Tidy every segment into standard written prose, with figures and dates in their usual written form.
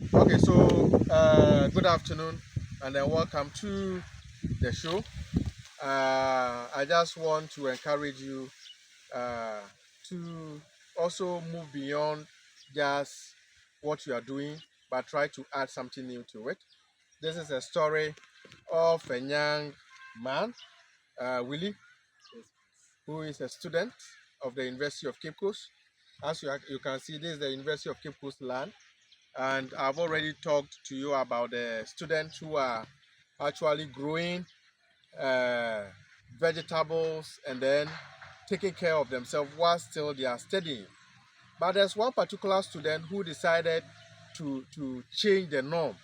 Okay, so good afternoon and then welcome to the show. I just want to encourage you uh, to also move beyond just what you are doing, but try to add something new to it. This is a story of a young man, Willie, who is a student of the University of Cape Coast. As you can see, this is the University of Cape Coast land. And I've already talked to you about the students who are actually growing uh, vegetables and then taking care of themselves while still they are studying. But there's one particular student who decided to change the norm.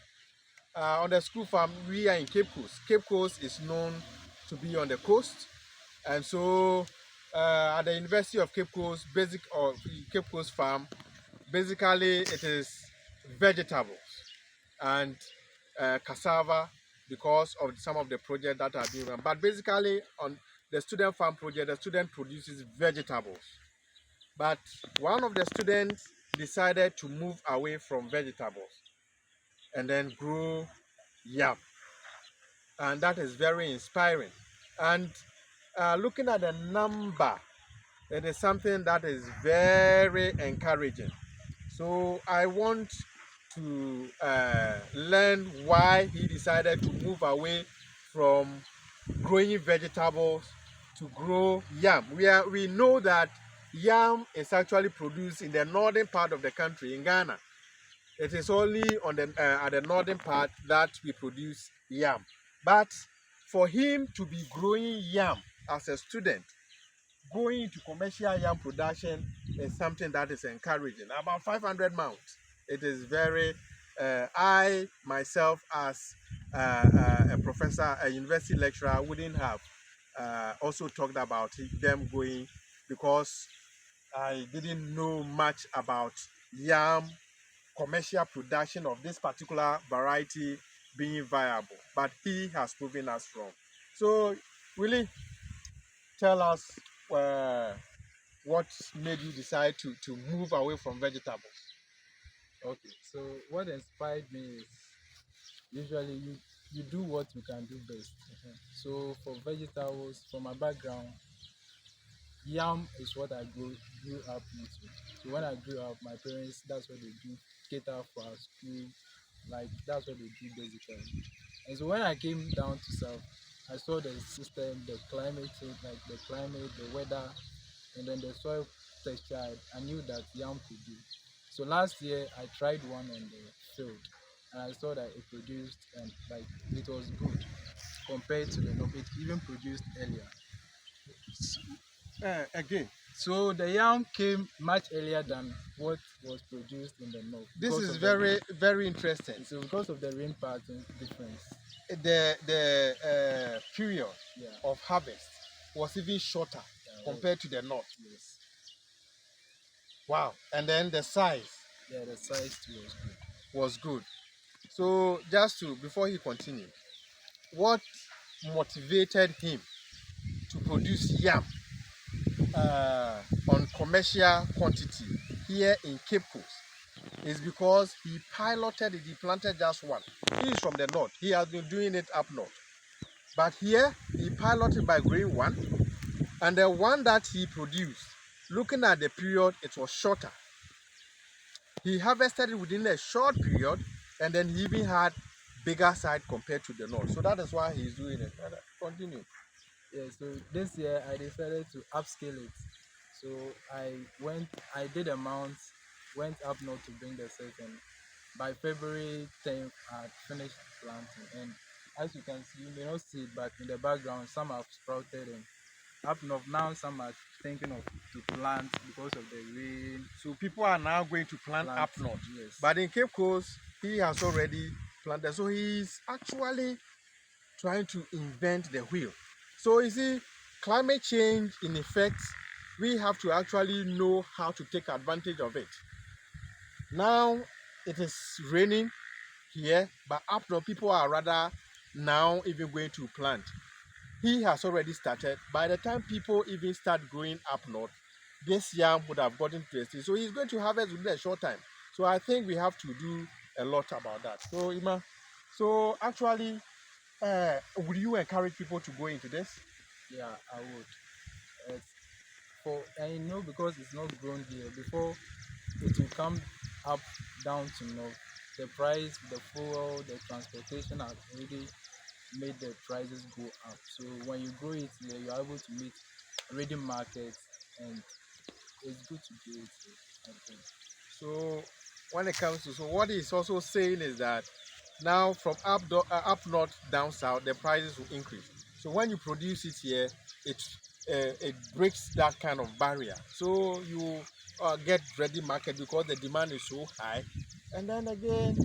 On the school farm, we are in Cape Coast. Cape Coast is known to be on the coast, and so at the University of Cape Coast, Cape Coast farm, basically it is vegetables and cassava because of some of the projects that are being run. But basically, on the student farm project, the student produces vegetables. But one of the students decided to move away from vegetables and then grow yam. And that is very inspiring. And looking at the number, it is something that is very encouraging. So I want to learn why he decided to move away from growing vegetables to grow yam. We know that yam is actually produced in the northern part of the country, in Ghana. It is only on the at the northern part that we produce yam. But for him to be growing yam as a student, going into commercial yam production is something that is encouraging. About 500 mounts. It is very, I myself as a professor, a university lecturer, wouldn't have also talked about them going because I didn't know much about yam commercial production of this particular variety being viable. But he has proven us wrong. So, really, tell us uh, what made you decide to move away from vegetables? Okay, so what inspired me is usually you do what you can do best. So for vegetables, from my background, yam is what I grew up into. So when I grew up, my parents that's what they do, cater for our school, like that's what they do basically. And so when I came down to south, I saw the system, the climate change, like the climate, the weather, and then the soil texture. I knew that yam could do. So last year I tried one on the field, and I saw that it produced and like it was good compared to the north. It even produced earlier. Again, So the yam came much earlier than what was produced in the north this because is of the very interesting. rain pattern difference. The period Yeah, of harvest was even shorter yeah, compared to the north. yes, Wow! And then the size yeah. The size too was good. was good. So just to before he continued, what motivated him to produce yam on commercial quantity here in Cape Coast is because he piloted it, he planted just one. He is from the north. He has been doing it up north. But here he piloted by growing one, and the one that he produced, looking at the period, it was shorter. He harvested it within a short period, and then he even had bigger side compared to the north. So that is why he's doing it. Continue. Yeah, so this year I decided to upscale it. So I did a month, went up north to bring the set, and by February 10th, I had finished planting. And as you can see, you may not see it, but in the background, some have sprouted, and up north now, some are thinking of to plant because of the rain. So people are now going to plant up north. Yes. But in Cape Coast, he has already planted. So he's actually trying to invent the wheel. So you see, climate change in effect, we have to actually know how to take advantage of it. Now it is raining here, but up north people are rather now even going to plant. He has already started. By the time people even start growing up north, this yam would have gotten to a stage. So he's going to harvest within a short time. So I think we have to do a lot about that. So Ima, so actually, would you encourage people to go into this? Yeah, I would. For I know because it's not grown here before it will come up down to north. The price, the fuel, the transportation has already made the prices go up. So when you grow it here, you're able to meet ready markets, and it's good to do it here, I think. So when it comes to, so what he's also saying is that now from up north down south, the prices will increase. So when you produce it here, it breaks that kind of barrier. So you get ready market because the demand is so high, and then again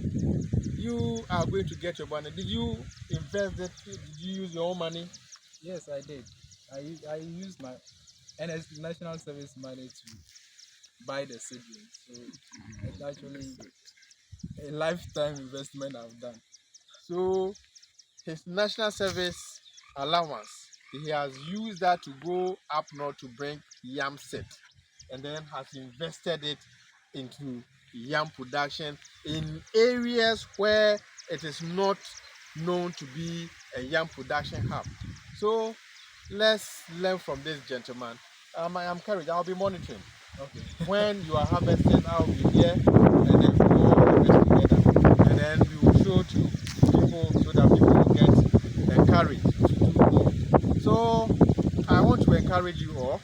you are going to get your money. Did you invest it? Did you use your own money? Yes, I did. I used my national service money to buy the seedlings. So it's actually a lifetime investment I've done. So his national service allowance, he has used that to go up north to bring yam seed, and then has invested it into yam production in areas where it is not known to be a yam production hub. So let's learn from this gentleman. I am courage. I'll be monitoring. Okay. When you are harvesting, I'll be here, and then we will all harvest together, and then we will show to people so that people will get encouraged to do more. So I want to encourage you all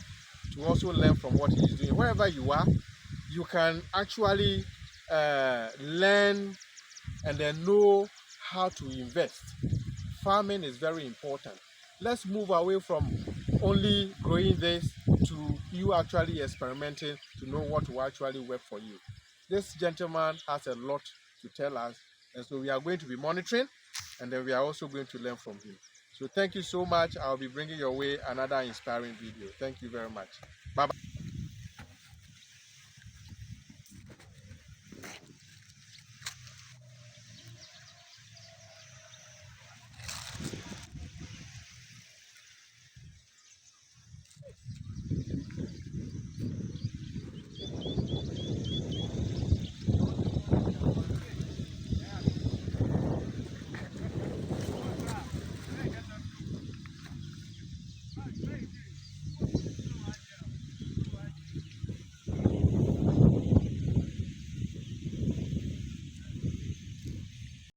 to also learn from what he is doing. Wherever you are, you can actually learn and then know how to invest. Farming is very important. Let's move away from only growing this to you actually experimenting to know what will actually work for you. This gentleman has a lot to tell us, and so we are going to be monitoring, and then we are also going to learn from him. So thank you so much. I'll be bringing your way another inspiring video. Thank you very much. Bye bye.